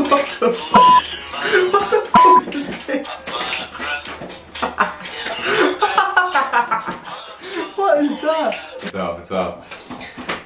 the fuck? What the fuck is this? What is that? It's off, it's off.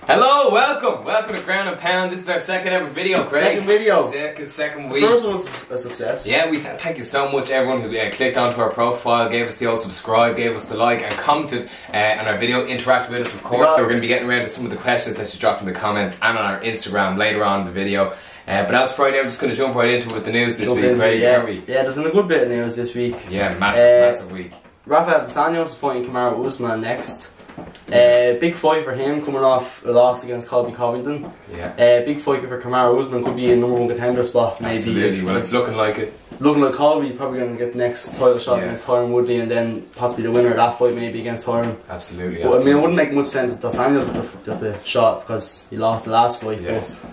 Hello, welcome to Ground and Pound. This is our second ever video, Craig. Second video. Second week. The first one was a success. Yeah, we thank you so much everyone who clicked onto our profile, gave us the old subscribe, gave us the like and commented on our video, interacted with us of course. So we're going to be getting around to some of the questions that you dropped in the comments and on our Instagram later on in the video. But as Friday, I'm just going to jump right into it with the news this week, Craig. Yeah, there's been a good bit of news this week. Yeah, massive week. Rafael dos Anjos is fighting Kamaru Usman next. Big fight for him, coming off a loss against Colby Covington. Yeah. Big fight for Kamaru Usman, could be a #1 contender spot maybe. Absolutely, well it's looking like it. Looking like Colby probably going to get the next title shot against Tyron Woodley, and then possibly the winner of that fight maybe against Tyron. Absolutely. But I mean, it wouldn't make much sense if dos Anjos got the shot because he lost the last fight. Yes. But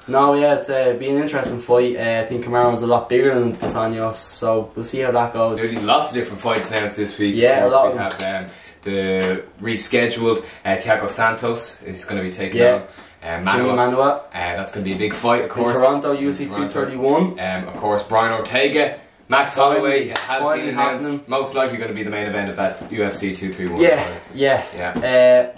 no, yeah, it's been an interesting fight. I think Kamaru's a lot bigger than dos Anjos, so we'll see how that goes. There's lots of different fights announced this week. Yeah, of course, a lot we have the rescheduled Thiago Santos is going to be taking on Manua. That's going to be a big fight, of course. In Toronto, UFC 231. Of course, Brian Ortega. Max Holloway has been announced. Happening. Most likely going to be the main event of that UFC 231 fight.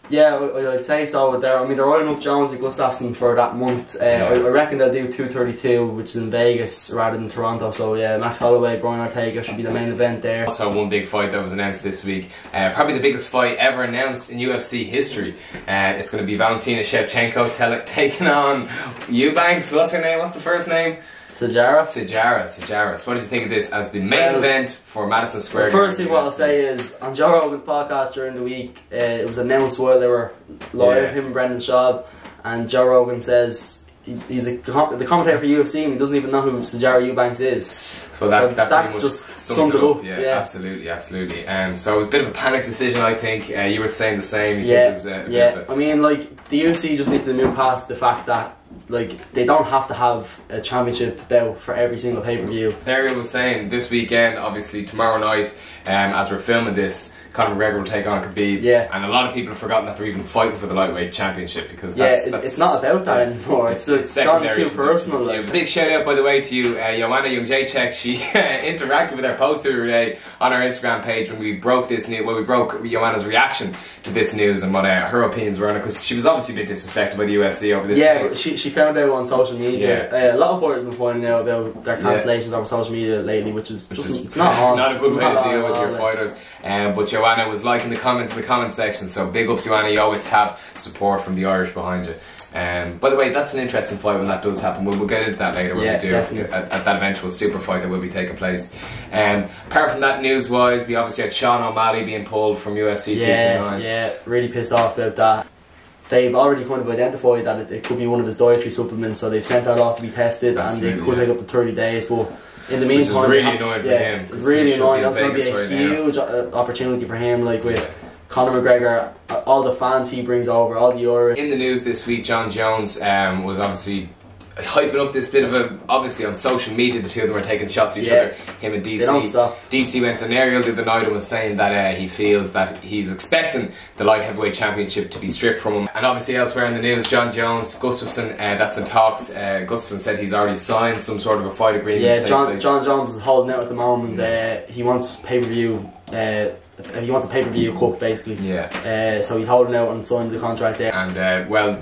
Yeah, I'd say so. I mean, they're rolling up Jones and Gustafsson for that month. I reckon they'll do 232, which is in Vegas rather than Toronto. So yeah, Max Holloway, Brian Ortega should be the main event there. Also, one big fight that was announced this week, probably the biggest fight ever announced in UFC history. It's going to be Valentina Shevchenko taking on Eubanks. What's her name? What's the first name? Sijara. So what do you think of this as the main event for Madison Square Garden? First thing what I'll say is, on Joe Rogan's podcast during the week, it was announced while they were live, him and Brendan Schaub, and Joe Rogan says he's the commentator for UFC and he doesn't even know who Sijara Eubanks is. So that pretty much just sums it up. Yeah, absolutely. So it was a bit of a panic decision, I think. You were saying the same. I mean, like, the UFC just need to move past the fact that, like, they don't have to have a championship bout for every single pay-per-view. Ariel was saying this weekend, obviously tomorrow night, as we're filming this, Conor Mcgregor will take on Khabib, and a lot of people have forgotten that they're even fighting for the lightweight championship because that's it's not about that anymore. It's secondary too personal. Like. Big shout out, by the way, to you, Joanna Youngjacek. She interacted with our post the other day on our Instagram page when we broke this news. Well, we broke Joanna's reaction to this news and what her opinions were on it, because she was obviously a bit disrespected by the UFC over this. Yeah, but she found out on social media. A lot of fighters have been finding out about their cancellations over social media lately, which is it's not a good way to deal with your fighters. But Joanna was liking the comments in the comment section, so big ups, Joanna. You always have support from the Irish behind you. By the way, that's an interesting fight when that does happen. We'll get into that later when we do at that eventual super fight that will be taking place. Apart from that, news wise, we obviously had Sean O'Malley being pulled from UFC 229. Yeah, really pissed off about that. They've already kind of identified that it could be one of his dietary supplements, so they've sent that off to be tested. Absolutely, and they could take up to 30 days, but in the meantime, which is really annoying for him. It's really annoying. That's going to be a huge opportunity for him, like with Conor McGregor, all the fans he brings over, all the Irish. In the news this week, John Jones was obviously hyping up this bit of a, obviously on social media the two of them are taking shots at each other, him and DC. They don't stop. DC went on Ariel the other night and was saying that he feels that he's expecting the light heavyweight championship to be stripped from him. And obviously elsewhere in the news, John Jones, Gustafsson, that's in talks. Gustafsson said he's already signed some sort of a fight agreement. Yeah, John Jones is holding out at the moment. He wants pay-per-view. He wants a pay-per-view cooked, basically. So he's holding out and signing the contract there. And well,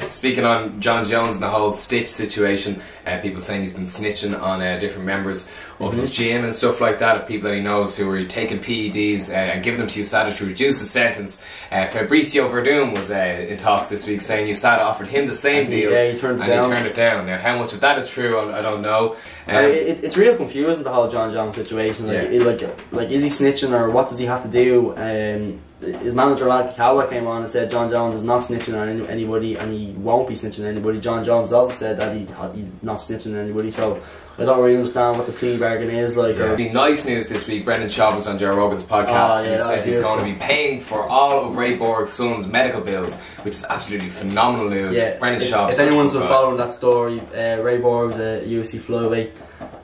speaking on John Jones and the whole Stitch situation, people saying he's been snitching on different members of his gym and stuff like that, of people that he knows who were taking PEDs and giving them to USADA to reduce the sentence. Fabricio Verdum was in talks this week saying USADA offered him the same deal, he turned it down. Now, how much of that is true, I don't know. It's real confusing, the whole John Jones situation. Like, is he snitching, or what does he have to do? His manager Malky Kawa came on and said John Jones is not snitching on anybody, and he won't be snitching on anybody. John Jones also said that he's not snitching on anybody, so I don't really understand what the plea bargain is like. Nice news this week. Brendan Schaub was on Joe Rogan's podcast and he said he's going to be paying for all of Ray Borg's son's medical bills, which is absolutely phenomenal news. Brendan Schaub. If anyone's been following that story, Ray Borg's a UFC flyweight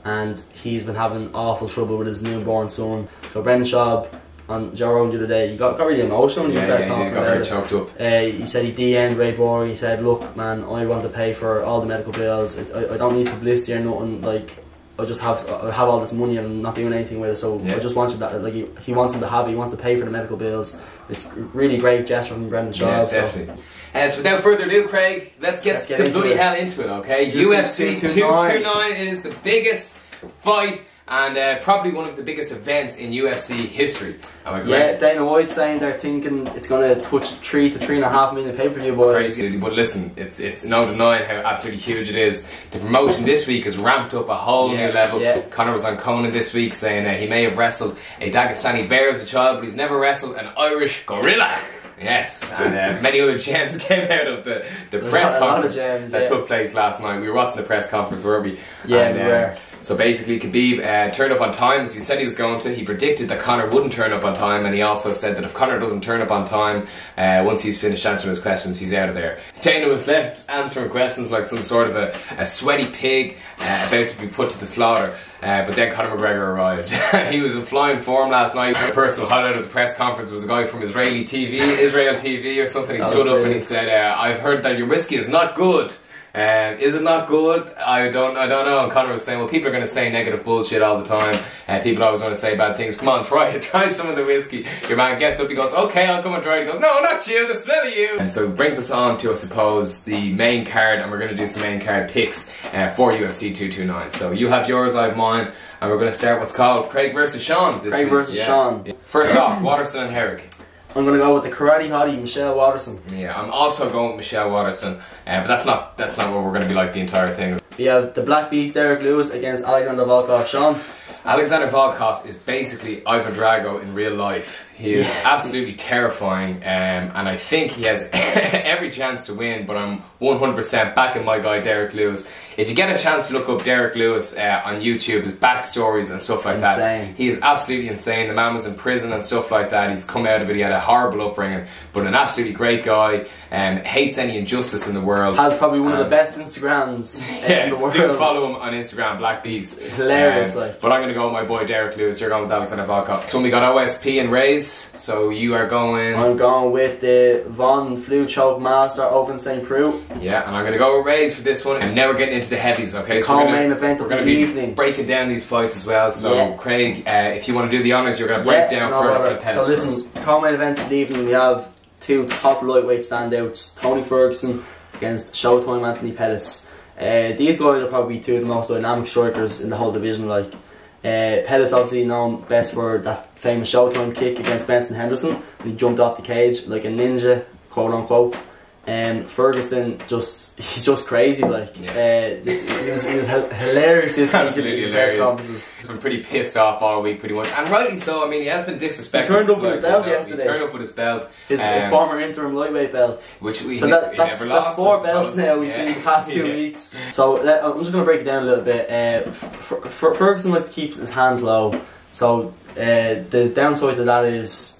and he's been having awful trouble with his newborn son. So Brendan Schaub on Joe Rogan the other day. He got really emotional. He started talking he got very choked up. He said he DM'd Ray Borg. He said, "Look, man, I want to pay for all the medical bills. I don't need publicity or nothing. Like, I have all this money and I'm not doing anything with it. So I just wanted that. Like, he wants him to have it. He wants to pay for the medical bills. It's a really great gesture from Brendan Schaub. Yeah, definitely. So without further ado, Craig, let's get the bloody hell into it, okay? UFC 229 is the biggest fight and probably one of the biggest events in UFC history. Am I correct? Yeah, Dana White's saying they're thinking it's going to touch 3 to 3.5 million pay-per-view boys. Crazy, but listen, it's no denying how absolutely huge it is. The promotion this week has ramped up a whole new level. Conor was on Conan this week saying he may have wrestled a Dagestani bear as a child, but he's never wrestled an Irish gorilla. Yes, and many other gems came out of the press conference that took place last night. We were watching the press conference, weren't we? Yeah, we were. So basically, Khabib turned up on time as he said he was going to. He predicted that Conor wouldn't turn up on time, and he also said that if Conor doesn't turn up on time, once he's finished answering his questions, he's out of there. Dana was left answering questions like some sort of a sweaty pig about to be put to the slaughter. But then Conor Mcgregor arrived. He was in flying form last night. The personal highlight of the press conference was a guy from Israel TV or something. He stood up and he said, "I've heard that your whiskey is not good. Is it not good? I don't know." And Conor was saying, well, people are going to say negative bullshit all the time. People always want to say bad things. Come on, try it. Try some of the whiskey. Your man gets up, he goes, "Okay, I'll come and try it." He goes, "No, not you, the smell of you." And so it brings us on to, I suppose, the main card, and we're going to do some main card picks for UFC 229. So you have yours, I have mine, and we're going to start what's called Craig versus Sean this week. Versus Sean. First off, Waterson and Herrick. I'm going to go with the karate hottie, Michelle Waterson. Yeah, I'm also going with Michelle Waterson, but that's not what we're going to be like the entire thing. We have the Black Beast, Derek Lewis, against Alexander Volkov. Sean? Alexander Volkov is basically Ivan Drago in real life. He is absolutely terrifying, and I think he has every chance to win, but I'm 100% backing my guy Derek Lewis. If you get a chance to look up Derek Lewis on YouTube, his backstories and stuff like that, he is absolutely insane. The man was in prison and stuff like that. He's come out of it. He had a horrible upbringing, but an absolutely great guy, hates any injustice in the world. Has probably one of the best Instagrams in the world. Do follow him on Instagram, Black Beast. Hilarious, but I'm going to go with my boy Derek Lewis. You're going with Alexander Volkov. So we got OSP and Rays. So you are going... I'm going with the Von Flu Choke Master over in St. Preux. Yeah, and I'm going to go with Rays for this one. And now we're getting into the heavies, okay? So we're going to be breaking down these fights as well. So Craig, if you want to do the honours, you're going to break down first. So listen, co-main event of the evening, we have two top lightweight standouts, Tony Ferguson against Showtime Anthony Pettis. These guys are probably two of the most dynamic strikers in the whole division. Like Pettis obviously known best for that famous Showtime kick against Benson Henderson when he jumped off the cage like a ninja, quote unquote. Ferguson he's just crazy. Like he was hilarious. Absolutely hilarious. He's been pretty pissed off all week, pretty much, and rightly so. I mean, he has been disrespected. He turned up with his belt yesterday. He turned up with his belt, his former interim lightweight belt, which we never lost. That's 4 belts now we've seen in the past 2 weeks. So I'm just going to break it down a little bit. Ferguson likes to keep his hands low. So the downside to that is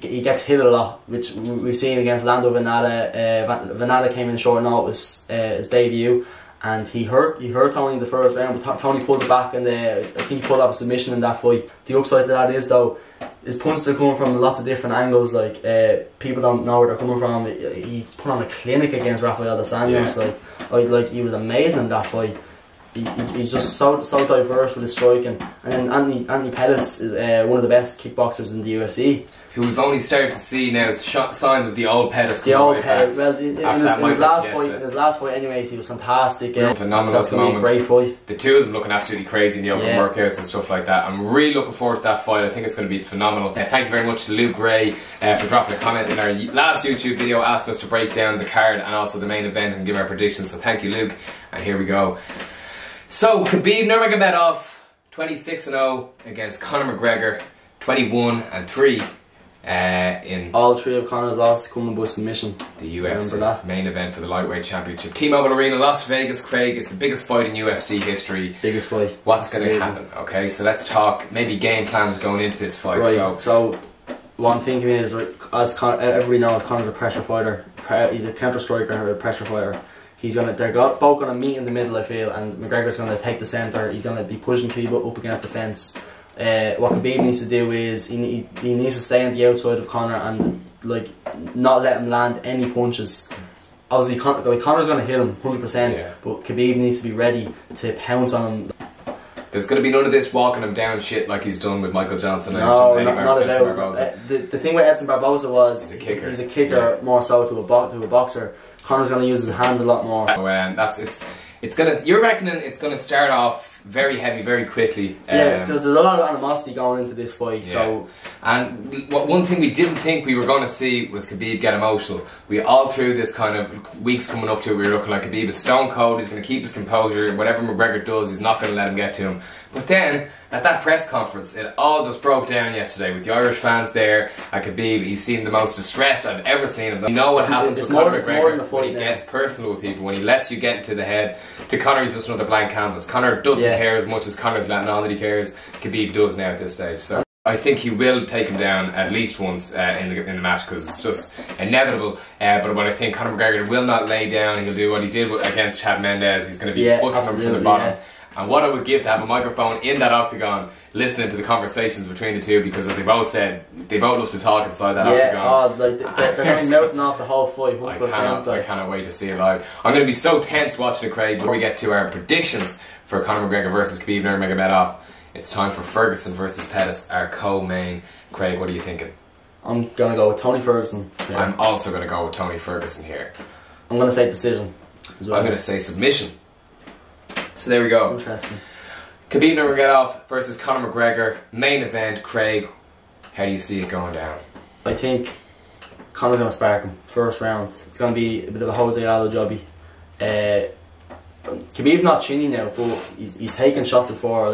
he gets hit a lot, which we've seen against Lando Vannata. Vannata came in short notice his debut, and he hurt Tony in the first round, but Tony pulled it back, and I think he pulled off a submission in that fight. The upside to that is, though, his punches are coming from lots of different angles. Like people don't know where they're coming from. He put on a clinic against Rafael dos Anjos. Like he was amazing in that fight. He's just so diverse with his striking. And then Anthony Pettis is one of the best kickboxers in the UFC. Who we've only started to see now signs of the old Pettis. The old Pettis. Well, in his last fight, anyways, he was fantastic. Phenomenal. That's going to be a great fight. The two of them looking absolutely crazy in the open workouts and stuff like that. I'm really looking forward to that fight. I think it's going to be phenomenal. Thank you very much to Luke Gray for dropping a comment in our last YouTube video asking us to break down the card and also the main event and give our predictions. So thank you, Luke. And here we go. So, Khabib Nurmagomedov, 26-0 against Conor McGregor, 21-3 in... All 3 of Conor's losses coming by submission. The UFC main event for the Lightweight Championship. T-Mobile Arena, Las Vegas, Craig. It's the biggest fight in UFC history. Biggest fight. What's going to happen? Okay, so let's talk maybe game plans going into this fight. Right, so one thing is, as everybody knows, Conor's a pressure fighter. He's a counter striker, a pressure fighter. They're both going to meet in the middle, I feel, and McGregor's going to take the centre. He's going to be pushing people up against the fence. what Khabib needs to do is he needs to stay on the outside of Conor and like not let him land any punches. Obviously, Conor's going to hit him 100%, but Khabib needs to be ready to pounce on him. There's going to be none of this walking him down shit like he's done with Michael Johnson. And no, not at all. The thing with Edson Barboza was he's a kicker more so to a boxer. Conor's going to use his hands a lot more. It's gonna. You're reckoning it's going to start off very heavy, very quickly. There's a lot of animosity going into this fight. Yeah. So, and one thing we didn't think we were going to see was Khabib get emotional. We all through this kind of weeks coming up to it, we were looking like Khabib is stone cold. He's going to keep his composure. Whatever McGregor does, he's not going to let him get to him. But then at that press conference, it all just broke down yesterday with the Irish fans there at Khabib. He seemed the most distressed I've ever seen him. You know what happens with Conor McGregor when he gets personal with people, when he lets you get into the head. To Conor, he's just another blank canvas. Conor doesn't care as much as Conor's letting on that he cares. Khabib does now at this stage. So I think he will take him down at least once in the match because it's just inevitable. But I think Conor McGregor will not lay down. He'll do what he did against Chad Mendes. He's going to be butchering him from the bottom. Yeah. And what I would give to have a microphone in that octagon, listening to the conversations between the two, because as they both said, they both love to talk inside that octagon. They're going to be melting off the whole fight. 100%. I cannot wait to see it live. I'm going to be so tense watching it, Craig. Before we get to our predictions for Conor McGregor versus Khabib Nurmagomedov, it's time for Ferguson versus Pettis, our co-main. Craig, what are you thinking? I'm going to go with Tony Ferguson. Yeah. I'm also going to go with Tony Ferguson here. I'm going to say decision as well. I'm going to say submission. So there we go. Interesting. Khabib Nurmagomedov versus Conor McGregor, main event. Craig, how do you see it going down? I think Conor's going to spark him first round. It's going to be a bit of a Jose Aldo jobby. Khabib's not chinny now, but he's taken shots before.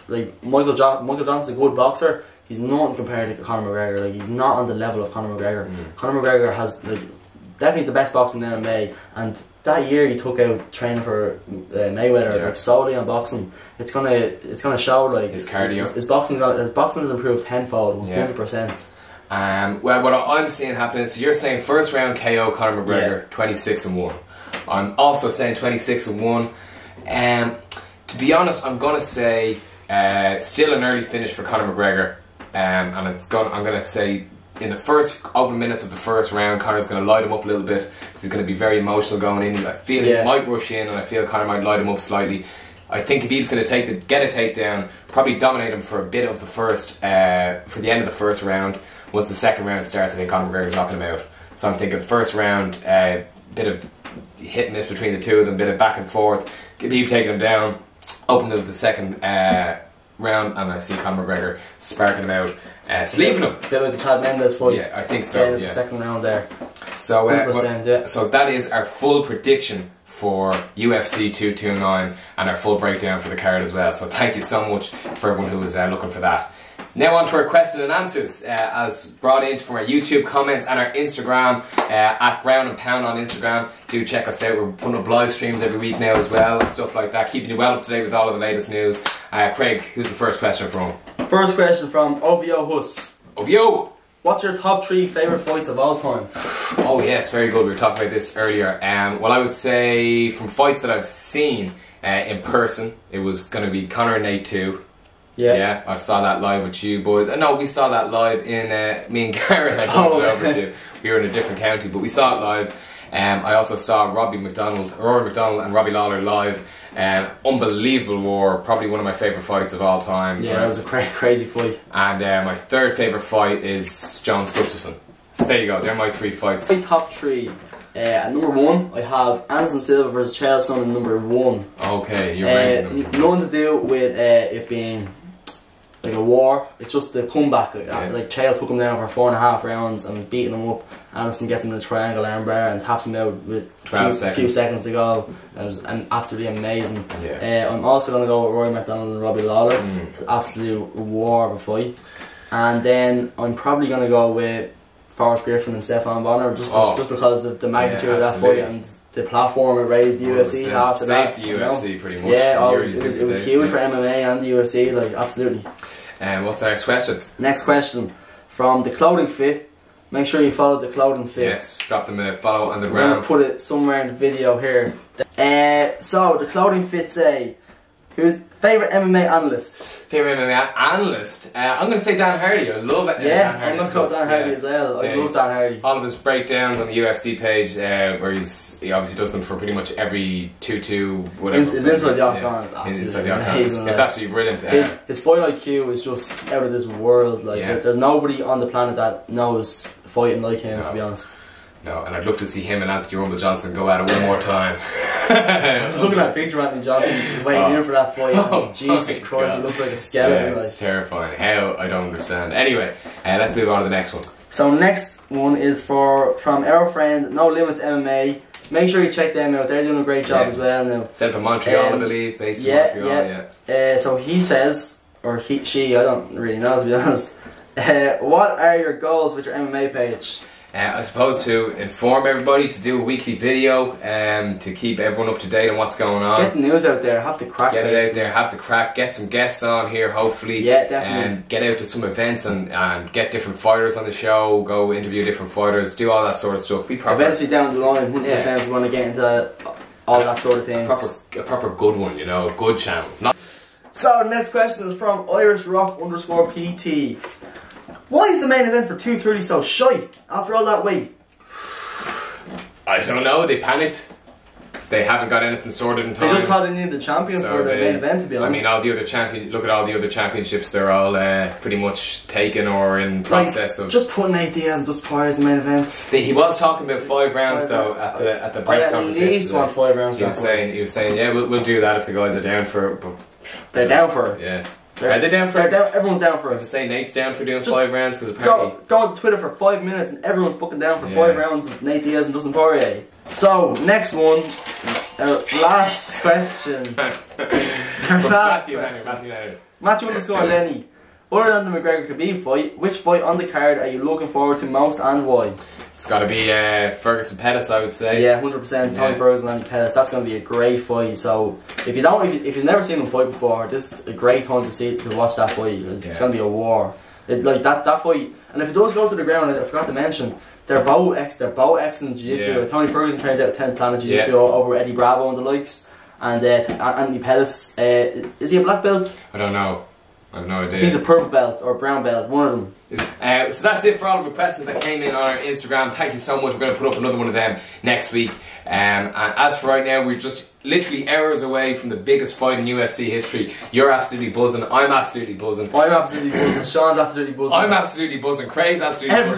Like Michael Johnson's a good boxer. He's not compared to Conor McGregor. Like he's not on the level of Conor McGregor. Conor McGregor has definitely the best boxing in MMA, and that year he took out training for Mayweather solely on boxing. It's gonna show like his cardio. His boxing has improved tenfold, 100%. Well, what I'm seeing happening, so you're saying first round KO Conor McGregor, 26-1. I'm also saying 26-1. To be honest, I'm gonna say still an early finish for Conor McGregor, and I'm gonna say in the first opening minutes of the first round, Conor's going to light him up a little bit because he's going to be very emotional going in. I feel he might rush in, and I feel Conor might light him up slightly. I think Khabib's going to get a takedown, probably dominate him for a bit of the first, for the end of the first round. Once the second round starts, I think Conor McGregor's knocking him out. So I'm thinking first round, bit of hit and miss between the two of them, bit of back and forth. Khabib taking him down, open to the second round, and I see Conor McGregor sparking him out, sleeping him. A bit like the Chad Mendes fight. Yeah, I think so. The second round there. So, so that is our full prediction for UFC 229 and our full breakdown for the card as well. So thank you so much for everyone who was looking for that. Now on to our question and answers, as brought in from our YouTube comments and our Instagram, at Brown and Pound on Instagram. Do check us out. We're putting up live streams every week now as well and stuff like that, keeping you well up to date with all of the latest news. Craig, who's the first question from? First question from Ovio Huss. Ovio! What's your top 3 favourite fights of all time? Oh yes, very good. We were talking about this earlier. Well, I would say from fights that I've seen in person, it was going to be Conor and Nate 2. Yeah, I saw that live with you boys. No, we saw that live in me and Gareth. I don't know over to. We were in a different county, but we saw it live. I also saw Rory McDonald and Robbie Lawler live. Unbelievable war, probably one of my favourite fights of all time. Yeah, it was a crazy fight. And my third favourite fight is Jones Gustafsson. So there you go, they're my 3 fights. My top 3. At number 1, I have Anderson Silva versus Chael Sonnen, number 1. Okay, you're ranking them. Nothing to do with it being like a war. It's just the comeback. Like Chael took him down for 4.5 rounds and was beating him up. Anderson gets him in a triangle armbar and taps him out with a few seconds to go. It was absolutely amazing. I'm also going to go with Rory McDonald and Robbie Lawler. It's an absolute war of a fight. And then I'm probably going to go with Forrest Griffin and Stefan Bonner, just because of the magnitude of that fight and the platform it raised the UFC after that. Saved the UFC pretty much. Yeah, it was huge for MMA and the UFC, like absolutely. And what's the next question? Next question from The Clothing Fit. Make sure you follow The Clothing Fit. Yes, drop them a follow on the ground. I'm going to put it somewhere in the video here. So, The Clothing Fit say, Who's favourite MMA analyst? Favourite MMA analyst? I'm going to say Dan Hardy. I love it. Yeah, Dan I'm going to call Dan Hardy as well. I love Dan Hardy. All of his breakdowns on the UFC page, where he obviously does them for pretty much every 2-2, whatever. His inside the octagon is inside the octagon. It's absolutely brilliant. His fight IQ is just out of this world. Like there's nobody on the planet that knows fighting like him, to be honest. No, and I'd love to see him and Anthony Rumble Johnson go at it one more time. I was looking at a picture of Anthony Johnson waiting here for that fight. Jesus Christ, God. He looks like a skeleton. Yeah, it's terrifying. How? I don't understand. Anyway, let's move on to the next one. So next one is from our friend No Limits MMA. Make sure you check them out. They're doing a great job as well now. Set up in Montreal, I believe, based in Montreal. So he says, or she, I don't really know, to be honest. What are your goals with your MMA page? I suppose to inform everybody, to do a weekly video, to keep everyone up to date on what's going on. Get the news out there, have the crack. Get it out there, have the crack, get some guests on here hopefully. Yeah, definitely. And get out to some events and get different fighters on the show, go interview different fighters, do all that sort of stuff. Be proper. Eventually down the line, 100% if you want to get into all that sort of things. A proper good one, you know, a good channel. So the next question is from IrishRock_PT. Why is the main event for 2:30 so shite after all that wait? I don't know, they panicked. They haven't got anything sorted in time. They just thought they needed a champion for the main event, to be honest. I mean, look at all the other championships, they're all pretty much taken or in process of... Just put Nate Diaz and Dustin Poirier in the main event. He was talking about 5 rounds though at the press conference. At least want 5 rounds. He was saying, yeah, we'll do that if the guys are down for it. But they're down for it. Yeah. Are they down for it? Everyone's down for it. To say Nate's down for doing 5 rounds because apparently... Go on Twitter for 5 minutes and everyone's fucking down for 5 rounds with Nate Diaz and Dustin Poirier. So, next one. Last question. Matthew_Lenny. Other than the Mcgregor Khabib fight, which fight on the card are you looking forward to most and why? It's got to be Ferguson Pettis, I would say. Yeah, 100%. Tony Ferguson and Andy Pettis. That's going to be a great fight. So if you've never seen them fight before, this is a great time to watch that fight. It's going to be a war. That fight. And if it does go to the ground, I forgot to mention, they're both excellent jiu-jitsu. Yeah. Tony Ferguson trains out 10th Planet Jiu-Jitsu over Eddie Bravo and the likes. And Anthony Pettis, is he a black belt? I don't know. I have no idea. He's a purple belt or brown belt, one of them. So that's it for all the requests that came in on our Instagram. Thank you so much. We're going to put up another one of them next week. And as for right now, we're just literally hours away from the biggest fight in UFC history. You're absolutely buzzing. I'm absolutely buzzing. I'm absolutely buzzing. Sean's absolutely buzzing. I'm absolutely buzzing. Craig's absolutely buzzing.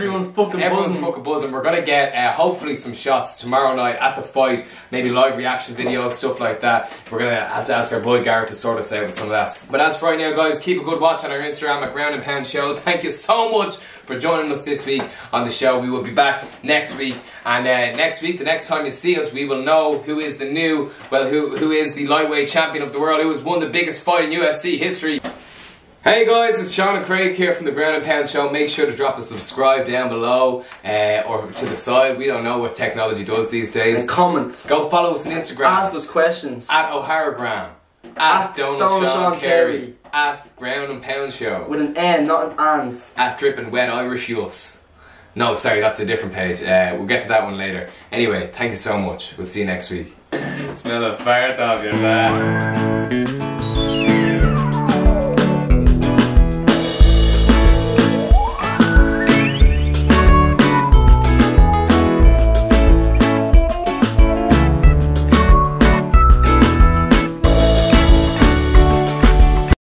Everyone's fucking buzzing. We're going to get hopefully some shots tomorrow night at the fight. Maybe live reaction videos, stuff like that. We're going to have to ask our boy Garrett to sort us out with some of that. But as for right now, guys, keep a good watch on our Instagram at Ground and Pound Show. Thank you so much for joining us this week on the show. We will be back next week. And next week, the next time you see us, we will know who is who is the lightweight champion of the world, who has won the biggest fight in UFC history. Hey guys, it's Sean and Craig here from the Ground and Pound Show. Make sure to drop a subscribe down below or to the side. We don't know what technology does these days. And comment. Go follow us on Instagram. Ask us questions. At O'Haragram. At Donald Sean Carey. At Ground and Pound Show. With an N, not an and. At Drippin' Wet Irish Yus. No, sorry, that's a different page. We'll get to that one later. Anyway, thank you so much. We'll see you next week. Smell a fire dog, you're bad.